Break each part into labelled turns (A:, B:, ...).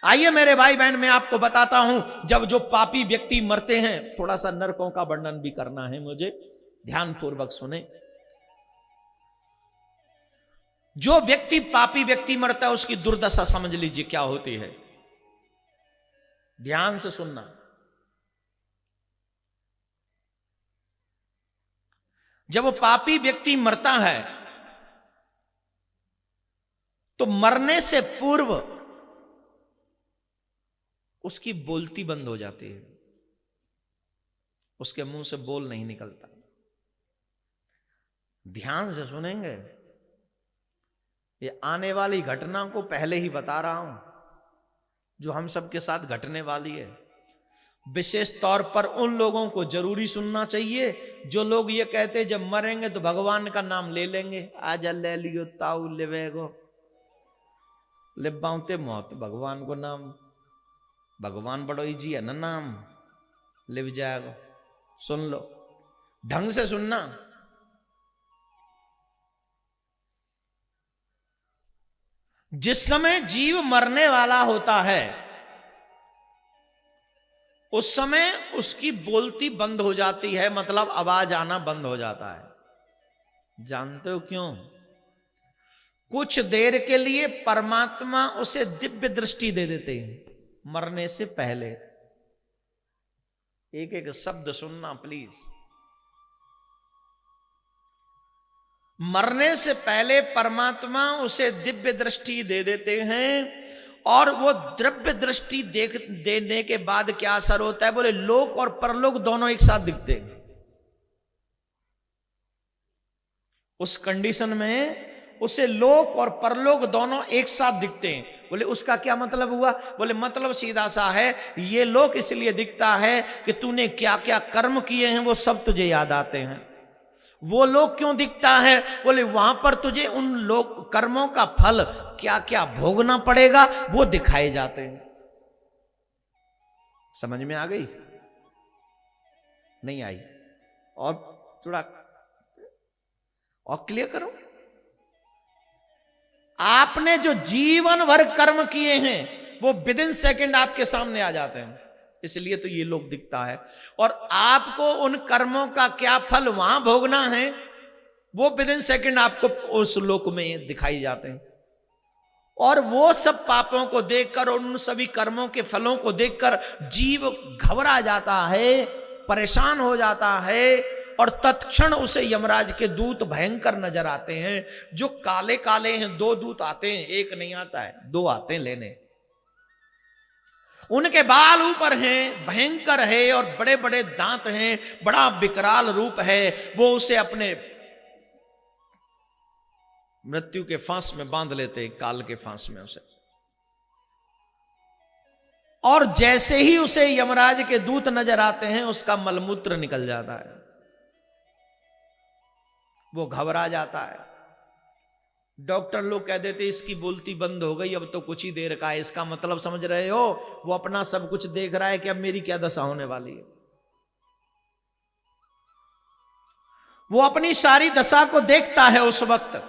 A: आइए मेरे भाई बहन, मैं आपको बताता हूं, जब जो पापी व्यक्ति मरते हैं, थोड़ा सा नरकों का वर्णन भी करना है मुझे, ध्यान पूर्वक सुने। जो व्यक्ति पापी व्यक्ति मरता है उसकी दुर्दशा समझ लीजिए क्या होती है, ध्यान से सुनना। जब वो पापी व्यक्ति मरता है तो मरने से पूर्व उसकी बोलती बंद हो जाती है, उसके मुंह से बोल नहीं निकलता। ध्यान से सुनेंगे, ये आने वाली घटना को पहले ही बता रहा हूं जो हम सबके साथ घटने वाली है। विशेष तौर पर उन लोगों को जरूरी सुनना चाहिए जो लोग ये कहते जब मरेंगे तो भगवान का नाम ले लेंगे। आज ले लियो ताऊ लेवेगो लिबाउते मौत भगवान को नाम, भगवान बड़ो इजी है ना नाम, लिव जाएगा। सुन लो, ढंग से सुनना। जिस समय जीव मरने वाला होता है उस समय उसकी बोलती बंद हो जाती है, मतलब आवाज आना बंद हो जाता है। जानते हो क्यों? कुछ देर के लिए परमात्मा उसे दिव्य दृष्टि दे देते हैं मरने से पहले। एक एक शब्द सुनना प्लीज। मरने से पहले परमात्मा उसे दिव्य दृष्टि दे देते हैं और वो दिव्य दृष्टि देने के बाद क्या असर होता है? बोले लोक और परलोक दोनों एक साथ दिखते हैं। उस कंडीशन में उसे लोक और परलोक दोनों एक साथ दिखते हैं। बोले उसका क्या मतलब हुआ? बोले मतलब सीधा सा है, ये लोक इसलिए दिखता है कि तूने क्या क्या कर्म किए हैं वो सब तुझे याद आते हैं। वो लोक क्यों दिखता है? बोले वहां पर तुझे उन लोक कर्मों का फल क्या क्या भोगना पड़ेगा वो दिखाए जाते हैं। समझ में आ गई? नहीं आई? और थोड़ा और क्लियर करो। आपने जो जीवन भर कर्म किए हैं वो विद इन सेकेंड आपके सामने आ जाते हैं, इसलिए तो ये लोक दिखता है। और आपको उन कर्मों का क्या फल वहां भोगना है वो विद इन सेकेंड आपको उस लोक में दिखाई जाते हैं। और वो सब पापों को देखकर और उन सभी कर्मों के फलों को देखकर जीव घबरा जाता है, परेशान हो जाता है और तत्क्षण उसे यमराज के दूत भयंकर नजर आते हैं, जो काले काले हैं। दो दूत आते हैं, एक नहीं आता है, दो आते हैं लेने। उनके बाल ऊपर हैं, भयंकर है और बड़े बड़े दांत हैं, बड़ा विकराल रूप है। वो उसे अपने मृत्यु के फांस में बांध लेते हैं, काल के फांस में उसे। और जैसे ही उसे यमराज के दूत नजर आते हैं उसका मलमूत्र निकल जाता है, वो घबरा जाता है। डॉक्टर लोग कह देते इसकी बोलती बंद हो गई, अब तो कुछ ही देर का है। इसका मतलब समझ रहे हो? वो अपना सब कुछ देख रहा है कि अब मेरी क्या दशा होने वाली है। वो अपनी सारी दशा को देखता है उस वक्त,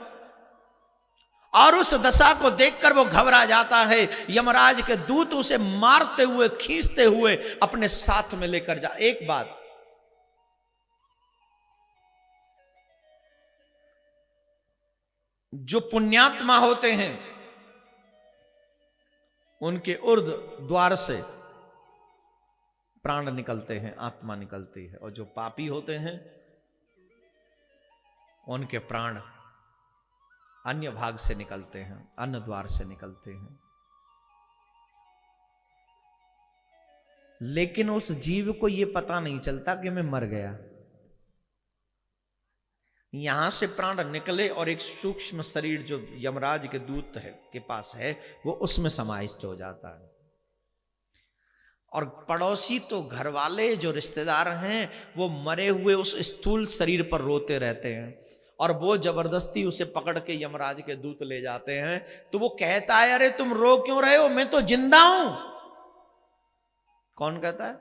A: और उस दशा को देखकर वो घबरा जाता है। यमराज के दूत उसे मारते हुए, खींचते हुए अपने साथ में लेकर जा। एक बात, जो पुण्यात्मा होते हैं उनके ऊर्ध द्वार से प्राण निकलते हैं, आत्मा निकलती है। और जो पापी होते हैं उनके प्राण अन्य भाग से निकलते हैं, अन्य द्वार से निकलते हैं। लेकिन उस जीव को यह पता नहीं चलता कि मैं मर गया। यहां से प्राण निकले और एक सूक्ष्म शरीर जो यमराज के दूत है के पास है वो उसमें समाविष्ट हो जाता है। और पड़ोसी तो घर वाले जो रिश्तेदार हैं वो मरे हुए उस स्थूल शरीर पर रोते रहते हैं, और वो जबरदस्ती उसे पकड़ के यमराज के दूत ले जाते हैं। तो वो कहता है अरे तुम रो क्यों रहे हो, मैं तो जिंदा हूं। कौन कहता है?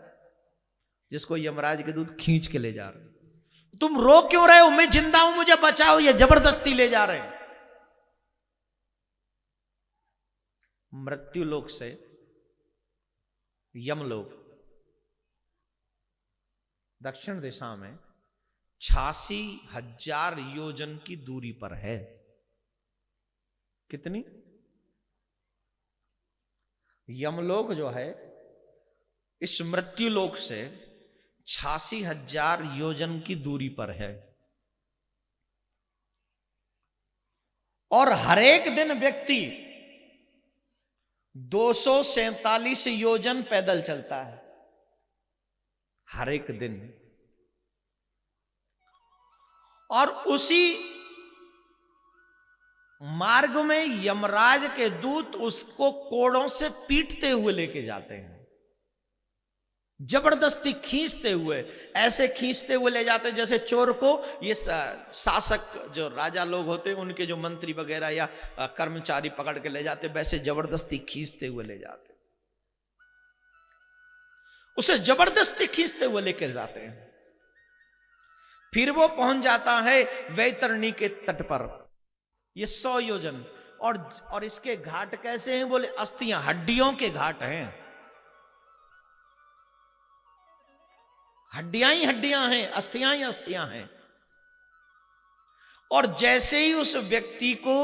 A: जिसको यमराज के दूत खींच के ले जा रहे हैं। तुम रो क्यों रहे हो, मैं जिंदा हूं, मुझे बचाओ, ये जबरदस्ती ले जा रहे हैं। मृत्यु लोक से यमलोक दक्षिण दिशा में 86,000 योजन की दूरी पर है। कितनी? यमलोक जो है इस मृत्युलोक से 86,000 योजन की दूरी पर है। और हर एक दिन व्यक्ति 247 योजन पैदल चलता है, हर एक दिन। और उसी मार्ग में यमराज के दूत उसको कोड़ों से पीटते हुए लेके जाते हैं, जबरदस्ती खींचते हुए, ऐसे खींचते हुए ले जाते जैसे चोर को ये शासक जो राजा लोग होते हैं उनके जो मंत्री वगैरह या कर्मचारी पकड़ के ले जाते, वैसे जबरदस्ती खींचते हुए ले जाते, उसे जबरदस्ती खींचते हुए लेकर जाते हैं। फिर वो पहुंच जाता है वैतरणी के तट पर, ये 100 योजन। और इसके घाट कैसे हैं? बोले अस्थियां, हड्डियों के घाट हैं, हड्डियां ही हड्डियां हैं, अस्थियां ही अस्थियां हैं। और जैसे ही उस व्यक्ति को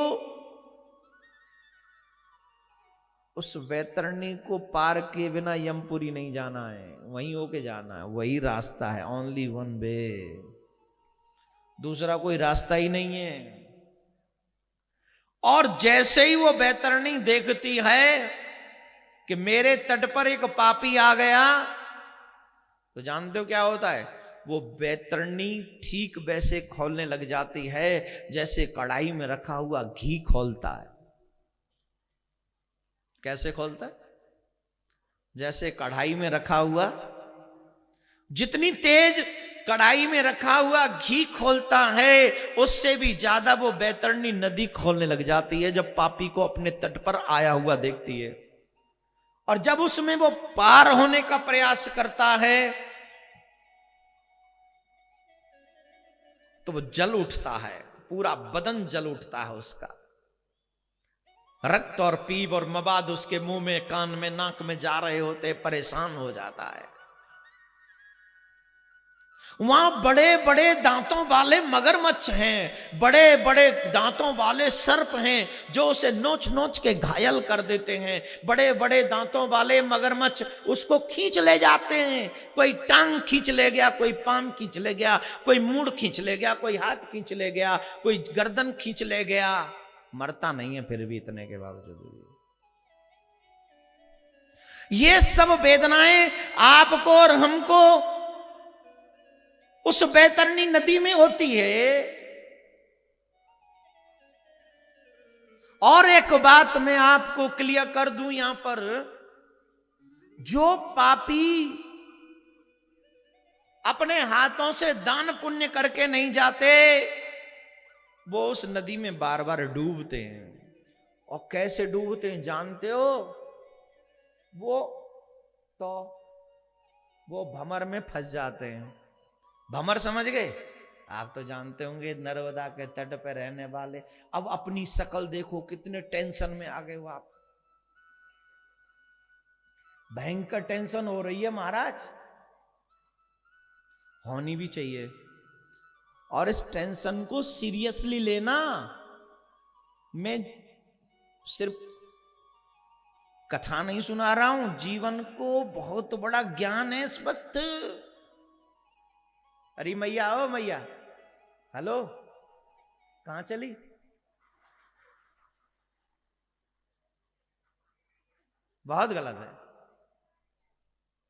A: उस वैतरणी को पार किए बिना यमपुरी नहीं जाना है, वहीं होके जाना है, वही रास्ता है, ओनली वन वे, दूसरा कोई रास्ता ही नहीं है। और जैसे ही वो वैतरणी देखती है कि मेरे तट पर एक पापी आ गया, तो जानते हो क्या होता है? वो वैतरणी ठीक वैसे खोलने लग जाती है जैसे कढ़ाई में रखा हुआ घी खोलता है। कैसे खोलता है? जैसे कढ़ाई में रखा हुआ, जितनी तेज कढ़ाई में रखा हुआ घी खोलता है, उससे भी ज्यादा वो वैतरणी नदी खोलने लग जाती है जब पापी को अपने तट पर आया हुआ देखती है। और जब उसमें वो पार होने का प्रयास करता है तो वो जल उठता है, पूरा बदन जल उठता है उसका, रक्त और पीप और मवाद उसके मुंह में, कान में, नाक में जा रहे होते, परेशान हो जाता है। वहां बड़े बड़े दांतों वाले मगरमच्छ हैं, बड़े बड़े दांतों वाले सर्प हैं जो उसे नोच नोच के घायल कर देते हैं। बड़े बड़े दांतों वाले मगरमच्छ उसको खींच ले जाते हैं, कोई टांग खींच ले गया, कोई पाम खींच ले गया, कोई मूड़ खींच ले गया, कोई हाथ खींच ले गया, कोई गर्दन खींच ले गया। मरता नहीं है फिर भी इतने के बावजूद। ये सब वेदनाएं आपको और हमको उस वैतरणी नदी में होती है। और एक बात मैं आपको क्लियर कर दूं यहां पर, जो पापी अपने हाथों से दान पुण्य करके नहीं जाते, वो उस नदी में बार बार डूबते हैं। और कैसे डूबते हैं जानते हो? वो भंवर में फंस जाते हैं। भंवर समझ गए? आप तो जानते होंगे, नर्मदा के तट पर रहने वाले। अब अपनी शक्ल देखो, कितने टेंशन में आ गए हो आप। भयंकर टेंशन हो रही है महाराज, होनी भी चाहिए। और इस टेंशन को सीरियसली लेना। मैं सिर्फ कथा नहीं सुना रहा हूं, जीवन को बहुत बड़ा ज्ञान है इस वक्त। अरे मैया, ओ मैया, हेलो, कहां चली? बहुत गलत है।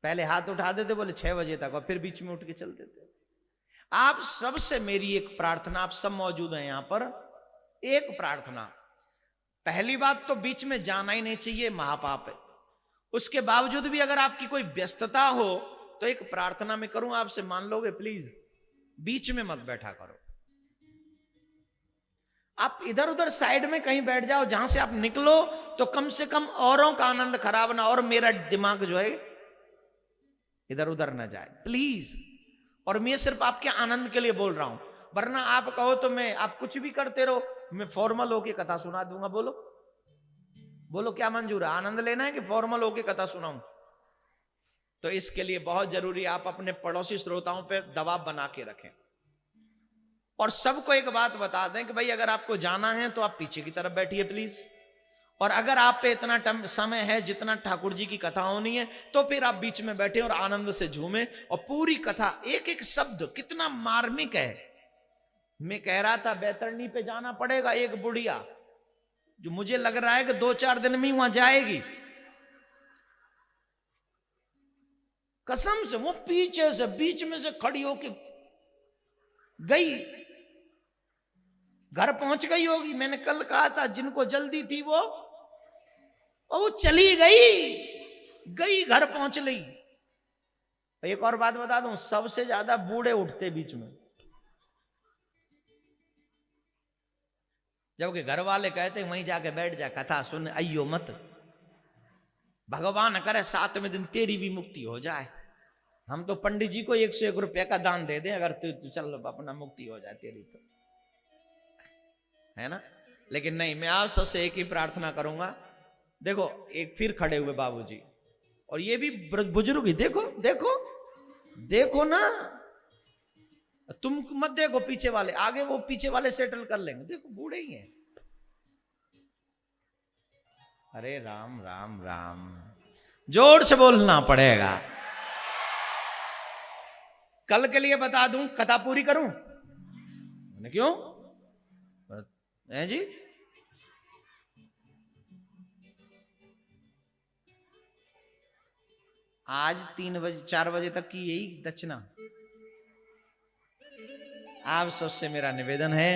A: पहले हाथ उठा देते, बोले 6 बजे तक, और फिर बीच में उठ के चल देते। आप सबसे मेरी एक प्रार्थना, आप सब मौजूद हैं यहां पर, एक प्रार्थना। पहली बात तो बीच में जाना ही नहीं चाहिए, महापाप है। उसके बावजूद भी अगर आपकी कोई व्यस्तता हो तो एक प्रार्थना में करूं आपसे, मान लोगे प्लीज? बीच में मत बैठा करो, आप इधर उधर साइड में कहीं बैठ जाओ, जहां से आप निकलो तो कम से कम औरों का आनंद खराब ना, और मेरा दिमाग जो है इधर उधर ना जाए प्लीज। और मैं सिर्फ आपके आनंद के लिए बोल रहा हूं, वरना आप कहो तो आप कुछ भी करते रहो, मैं फॉर्मल होके कथा सुना दूंगा। बोलो बोलो, क्या मंजूर है? आनंद लेना है कि फॉर्मल होके कथा सुनाऊं? तो इसके लिए बहुत जरूरी आप अपने पड़ोसी श्रोताओं पे दबाव बना के रखें और सबको एक बात बता दें कि भाई अगर आपको जाना है तो आप पीछे की तरफ बैठिए प्लीज, और अगर आप पे इतना समय है जितना ठाकुर जी की कथा होनी है तो फिर आप बीच में बैठे और आनंद से झूमें और पूरी कथा एक एक शब्द कितना मार्मिक है। मैं कह रहा था बैतरणी पे जाना पड़ेगा, एक बुढ़िया जो मुझे लग रहा है कि 2-4 दिन में ही वहां जाएगी, कसम से वो पीछे से बीच में से खड़ी होके गई, घर पहुंच गई होगी। मैंने कल कहा था जिनको जल्दी थी वो चली गई घर पहुंच ली। एक और बात बता दूं, सबसे ज्यादा बूढ़े उठते बीच में, जबकि घर वाले कहते वहीं जाके बैठ जा कथा सुन, अयो मत, भगवान करे 7वें दिन तेरी भी मुक्ति हो जाए। हम तो पंडित जी को 101 रुपए का दान दे दें अगर तू चल अपना मुक्ति हो जाए तेरी, तो है ना। लेकिन नहीं, मैं आप सबसे एक ही प्रार्थना करूंगा। देखो एक फिर खड़े हुए बाबूजी, और ये भी बुजुर्ग ही, देखो देखो देखो ना, तुम मत देखो पीछे वाले, आगे वो पीछे वाले सेटल कर लेंगे, देखो बूढ़े ही हैं। अरे राम राम राम, जोर से बोलना पड़ेगा। कल के लिए बता दूं, कथा पूरी करूं? क्यों है जी? आज 3-4 बजे तक की यही दक्षिणा। आप सबसे मेरा निवेदन है,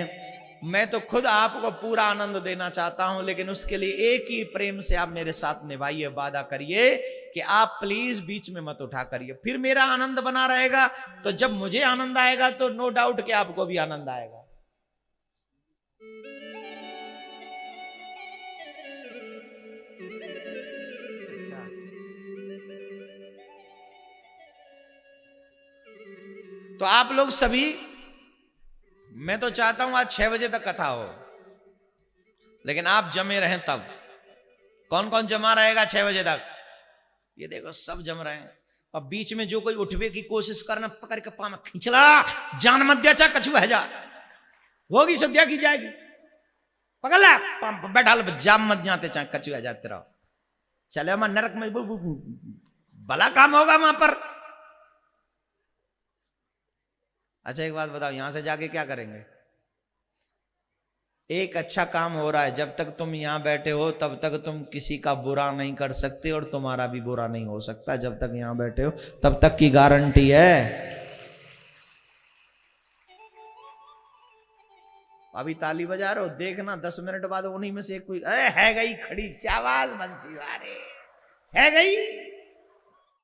A: मैं तो खुद आपको पूरा आनंद देना चाहता हूं, लेकिन उसके लिए एक ही प्रेम से आप मेरे साथ निभाइए, वादा करिए कि आप प्लीज बीच में मत उठा करिए, फिर मेरा आनंद बना रहेगा। तो जब मुझे आनंद आएगा तो नो डाउट कि आपको भी आनंद आएगा। तो आप लोग सभी, मैं तो चाहता हूं आज 6 बजे तक कथा हो, लेकिन आप जमे रहें तब। कौन कौन जमा रहेगा 6 बजे तक? ये देखो सब जम रहे हैं। और बीच में जो कोई उठवे की कोशिश करना, पकड़ के पाँव में खींचला, जान मत दिया, चाहे कछुआ है जा, होगी सद्या की जाएगी, पकड़ ला बैठा लो, जाम मत जाते चाहे कछुआ जाते रहो, चले वहां नरक में भला काम होगा वहां पर। अच्छा एक बात बताओ, यहां से जाके क्या करेंगे? एक अच्छा काम हो रहा है, जब तक तुम यहां बैठे हो तब तक तुम किसी का बुरा नहीं कर सकते और तुम्हारा भी बुरा नहीं हो सकता। जब तक यहां बैठे हो तब तक की गारंटी है। अभी ताली बजा रहे हो, देखना 10 मिनट बाद उन्हीं में से कोई है गई खड़ी, शाबाश बंसी वारे, है गई।